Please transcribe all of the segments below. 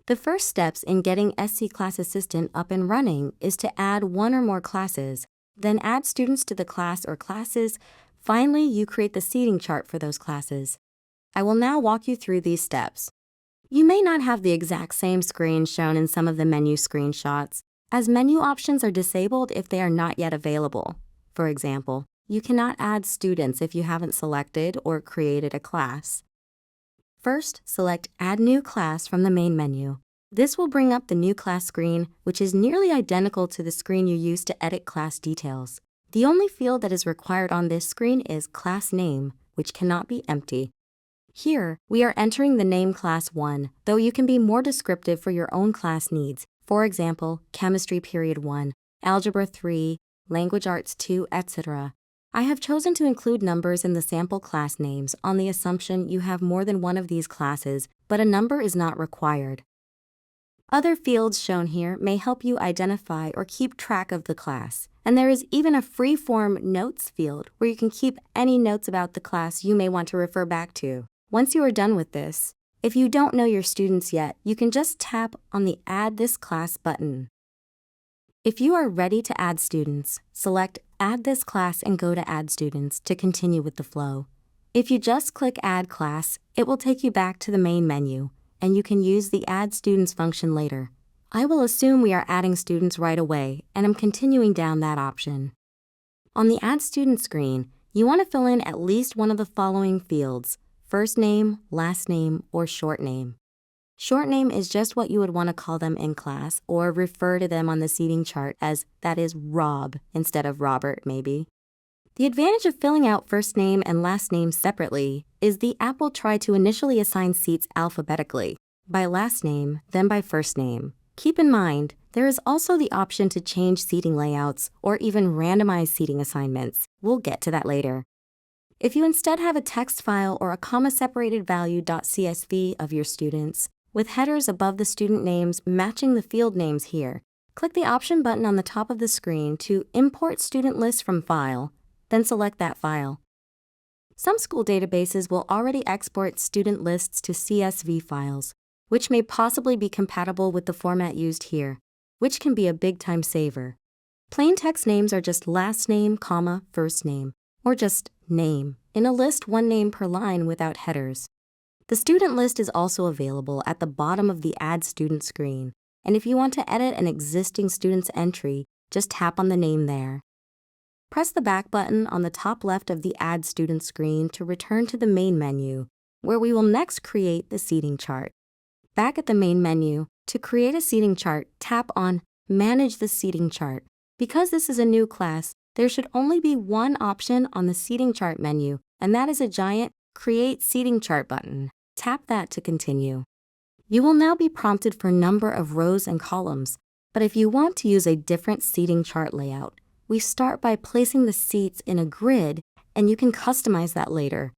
The first steps in getting SC Class Assistant up and running is to add one or more classes, then add students to the class or classes. Finally, you create the seating chart for those classes. I will now walk you through these steps. You may not have the exact same screen shown in some of the menu screenshots, as menu options are disabled if they are not yet available. For example, you cannot add students if you haven't selected or created a class. First, select Add New Class from the main menu. This will bring up the New Class screen, which is nearly identical to the screen you used to edit class details. The only field that is required on this screen is Class Name, which cannot be empty. Here, we are entering the name Class 1, though you can be more descriptive for your own class needs. For example, Chemistry Period 1, Algebra 3, Language Arts 2, etc. I have chosen to include numbers in the sample class names on the assumption you have more than one of these classes, but a number is not required. Other fields shown here may help you identify or keep track of the class, and there is even a free-form Notes field where you can keep any notes about the class you may want to refer back to. Once you are done with this, if you don't know your students yet, you can just tap on the Add This Class button. If you are ready to add students, select Add This Class and go to Add Students to continue with the flow. If you just click Add Class, it will take you back to the main menu, and you can use the Add Students function later. I will assume we are adding students right away, and I'm continuing down that option. On the Add Student screen, you want to fill in at least one of the following fields: first name, last name, or short name. Short name is just what you would want to call them in class, or refer to them on the seating chart as, that is, Rob instead of Robert, maybe. The advantage of filling out first name and last name separately is the app will try to initially assign seats alphabetically, by last name, then by first name. Keep in mind, there is also the option to change seating layouts or even randomize seating assignments. We'll get to that later. If you instead have a text file or a comma-separated value.csv of your students, with headers above the student names matching the field names here, click the Option button on the top of the screen to import student lists from File, then select that file. Some school databases will already export student lists to CSV files, which may possibly be compatible with the format used here, which can be a big time saver. Plain text names are just last name, comma, first name, or just name, in a list one name per line without headers. The student list is also available at the bottom of the Add Student screen, and if you want to edit an existing student's entry, just tap on the name there. Press the back button on the top left of the Add Student screen to return to the main menu, where we will next create the seating chart. Back at the main menu, to create a seating chart, tap on Manage the Seating Chart. Because this is a new class, there should only be one option on the seating chart menu, and that is a giant Create Seating Chart button. Tap that to continue. You will now be prompted for number of rows and columns, but if you want to use a different seating chart layout, we start by placing the seats in a grid, and you can customize that later.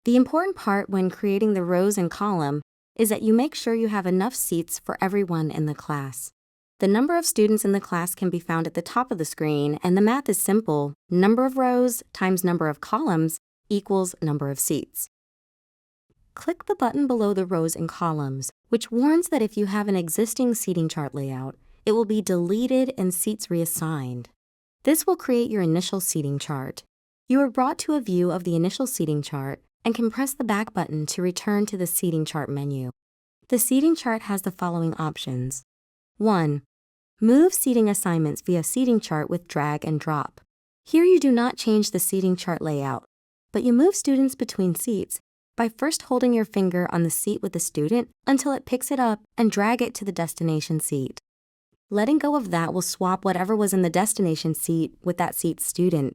The important part when creating the rows and column is that you make sure you have enough seats for everyone in the class. The number of students in the class can be found at the top of the screen, and the math is simple. Number of rows times number of columns equals number of seats. Click the button below the rows and columns, which warns that if you have an existing seating chart layout, it will be deleted and seats reassigned. This will create your initial seating chart. You are brought to a view of the initial seating chart and can press the back button to return to the seating chart menu. The seating chart has the following options. 1. Move seating assignments via seating chart with drag and drop. Here you do not change the seating chart layout, but you move students between seats by first holding your finger on the seat with the student until it picks it up and drag it to the destination seat. Letting go of that will swap whatever was in the destination seat with that seat's student.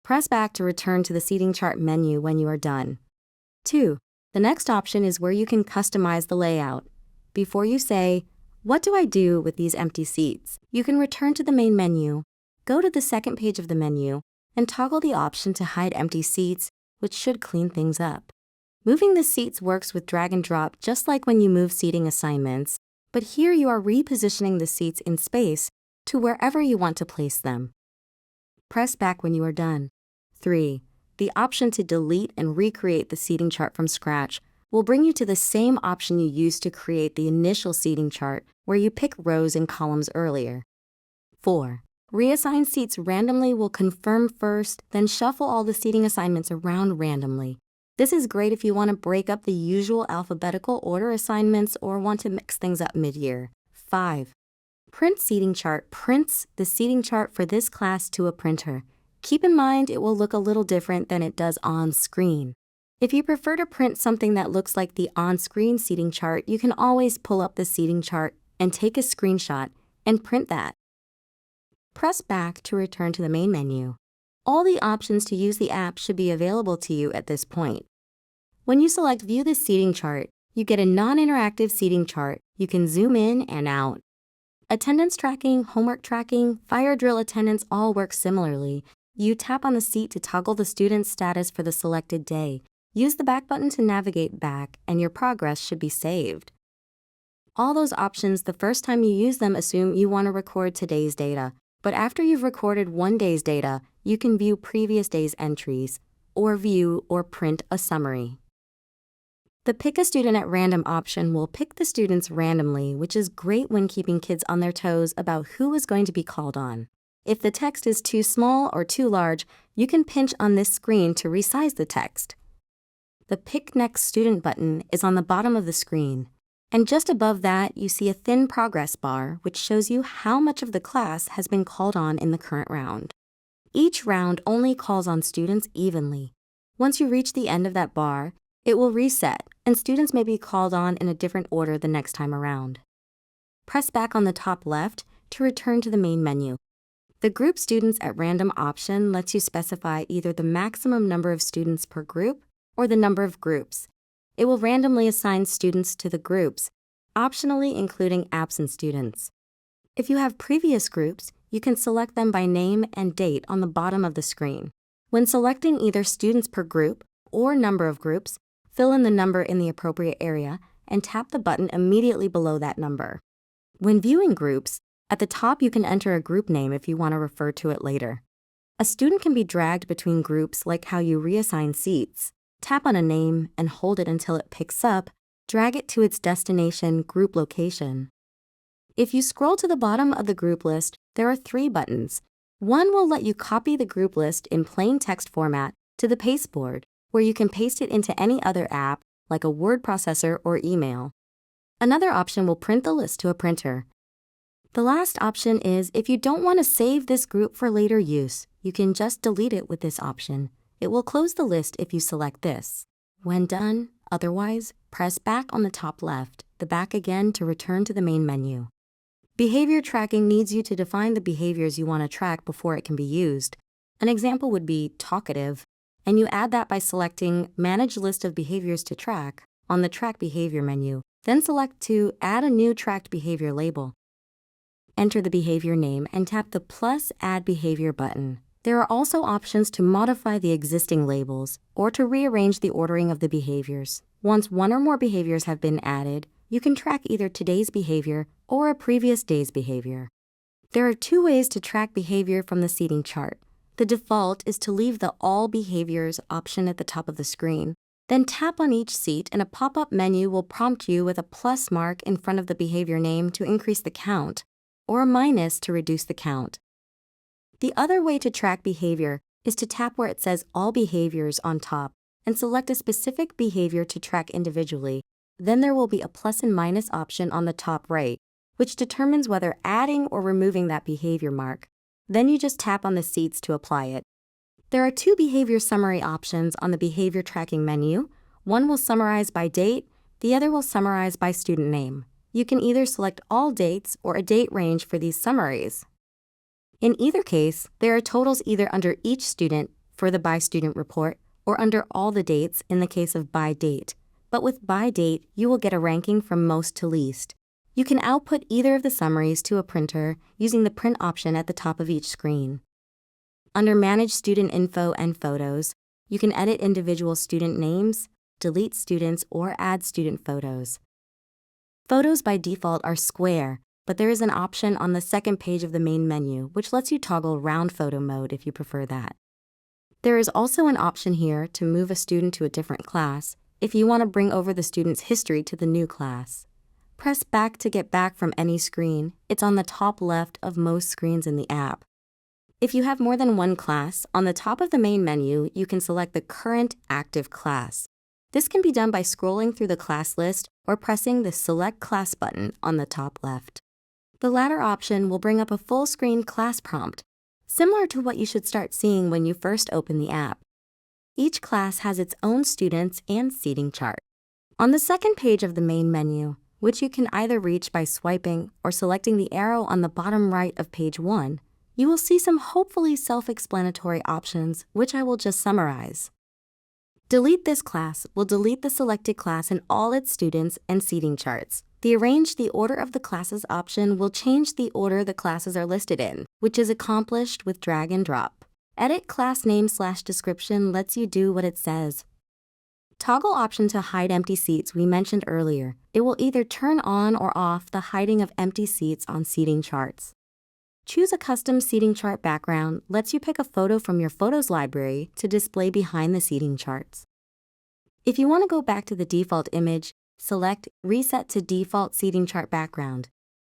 Press back to return to the seating chart menu when you are done. 2. The next option is where you can customize the layout. Before you say, "What do I do with these empty seats?" you can return to the main menu, go to the second page of the menu, and toggle the option to hide empty seats, which should clean things up. Moving the seats works with drag and drop just like when you move seating assignments, but here you are repositioning the seats in space to wherever you want to place them. Press back when you are done. 3. The option to delete and recreate the seating chart from scratch will bring you to the same option you used to create the initial seating chart, where you pick rows and columns earlier. 4. Reassign seats randomly will confirm first, then shuffle all the seating assignments around randomly. This is great if you want to break up the usual alphabetical order assignments or want to mix things up mid-year. 5. Print seating chart prints the seating chart for this class to a printer. Keep in mind it will look a little different than it does on screen. If you prefer to print something that looks like the on-screen seating chart, you can always pull up the seating chart and take a screenshot and print that. Press back to return to the main menu. All the options to use the app should be available to you at this point. When you select View the Seating Chart, you get a non-interactive seating chart. You can zoom in and out. Attendance tracking, homework tracking, fire drill attendance all work similarly. You tap on the seat to toggle the student's status for the selected day. Use the back button to navigate back, and your progress should be saved. All those options, the first time you use them, assume you want to record today's data. But after you've recorded one day's data, you can view previous day's entries, or view or print a summary. The Pick a Student at Random option will pick the students randomly, which is great when keeping kids on their toes about who is going to be called on. If the text is too small or too large, you can pinch on this screen to resize the text. The Pick Next Student button is on the bottom of the screen, and just above that, you see a thin progress bar, which shows you how much of the class has been called on in the current round. Each round only calls on students evenly. Once you reach the end of that bar, it will reset, and students may be called on in a different order the next time around. Press back on the top left to return to the main menu. The Group Students at Random option lets you specify either the maximum number of students per group or the number of groups. It will randomly assign students to the groups, optionally including absent students. If you have previous groups, you can select them by name and date on the bottom of the screen. When selecting either students per group or number of groups, fill in the number in the appropriate area and tap the button immediately below that number. When viewing groups, at the top you can enter a group name if you want to refer to it later. A student can be dragged between groups like how you reassign seats. Tap on a name and hold it until it picks up, drag it to its destination group location. If you scroll to the bottom of the group list, there are 3 buttons. One will let you copy the group list in plain text format to the pasteboard, where you can paste it into any other app like a word processor or email. Another option will print the list to a printer. The last option is if you don't want to save this group for later use, you can just delete it with this option. It will close the list if you select this. When done, otherwise, press back on the top left, the back again to return to the main menu. Behavior tracking needs you to define the behaviors you want to track before it can be used. An example would be talkative, and you add that by selecting Manage List of Behaviors to Track on the Track Behavior menu, then select to add a new tracked behavior label. Enter the behavior name and tap the plus Add Behavior button. There are also options to modify the existing labels or to rearrange the ordering of the behaviors. Once one or more behaviors have been added, you can track either today's behavior or a previous day's behavior. There are 2 ways to track behavior from the seating chart. The default is to leave the All Behaviors option at the top of the screen. Then tap on each seat and a pop-up menu will prompt you with a plus mark in front of the behavior name to increase the count, or a minus to reduce the count. The other way to track behavior is to tap where it says All Behaviors on top and select a specific behavior to track individually. Then there will be a plus and minus option on the top right, which determines whether adding or removing that behavior mark. Then you just tap on the seats to apply it. There are 2 behavior summary options on the behavior tracking menu. One will summarize by date, the other will summarize by student name. You can either select all dates or a date range for these summaries. In either case, there are totals either under each student for the by student report or under all the dates in the case of by date. But with by date, you will get a ranking from most to least. You can output either of the summaries to a printer using the print option at the top of each screen. Under Manage Student Info and Photos, you can edit individual student names, delete students, or add student photos. Photos by default are square, but there is an option on the second page of the main menu which lets you toggle round photo mode if you prefer that. There is also an option here to move a student to a different class if you want to bring over the student's history to the new class. Press back to get back from any screen. It's on the top left of most screens in the app. If you have more than one class, on the top of the main menu, you can select the current active class. This can be done by scrolling through the class list or pressing the Select Class button on the top left. The latter option will bring up a full-screen class prompt, similar to what you should start seeing when you first open the app. Each class has its own students and seating chart. On the second page of the main menu, which you can either reach by swiping or selecting the arrow on the bottom right of page 1, you will see some hopefully self-explanatory options, which I will just summarize. Delete this class will delete the selected class and all its students and seating charts. The Arrange the Order of the Classes option will change the order the classes are listed in, which is accomplished with drag and drop. Edit class name/description lets you do what it says. Toggle option to hide empty seats we mentioned earlier. It will either turn on or off the hiding of empty seats on seating charts. Choose a custom seating chart background lets you pick a photo from your photos library to display behind the seating charts. If you want to go back to the default image, select Reset to Default Seating Chart Background.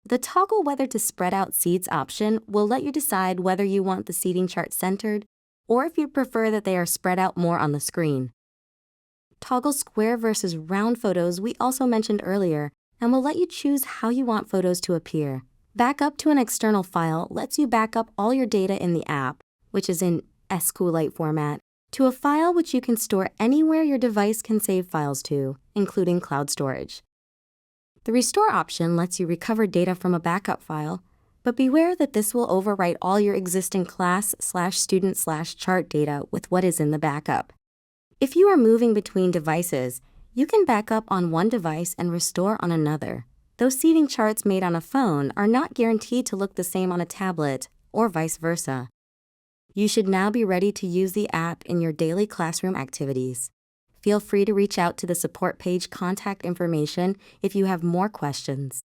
The Toggle Whether to Spread Out Seats option will let you decide whether you want the seating chart centered or if you prefer that they are spread out more on the screen. Toggle Square versus Round photos we also mentioned earlier and will let you choose how you want photos to appear. Backup to an external file lets you back up all your data in the app, which is in SQLite format, to a file which you can store anywhere your device can save files to, including cloud storage. The Restore option lets you recover data from a backup file, but beware that this will overwrite all your existing class/student/chart data with what is in the backup. If you are moving between devices, you can back up on one device and restore on another. Those seating charts made on a phone are not guaranteed to look the same on a tablet, or vice versa. You should now be ready to use the app in your daily classroom activities. Feel free to reach out to the support page contact information if you have more questions.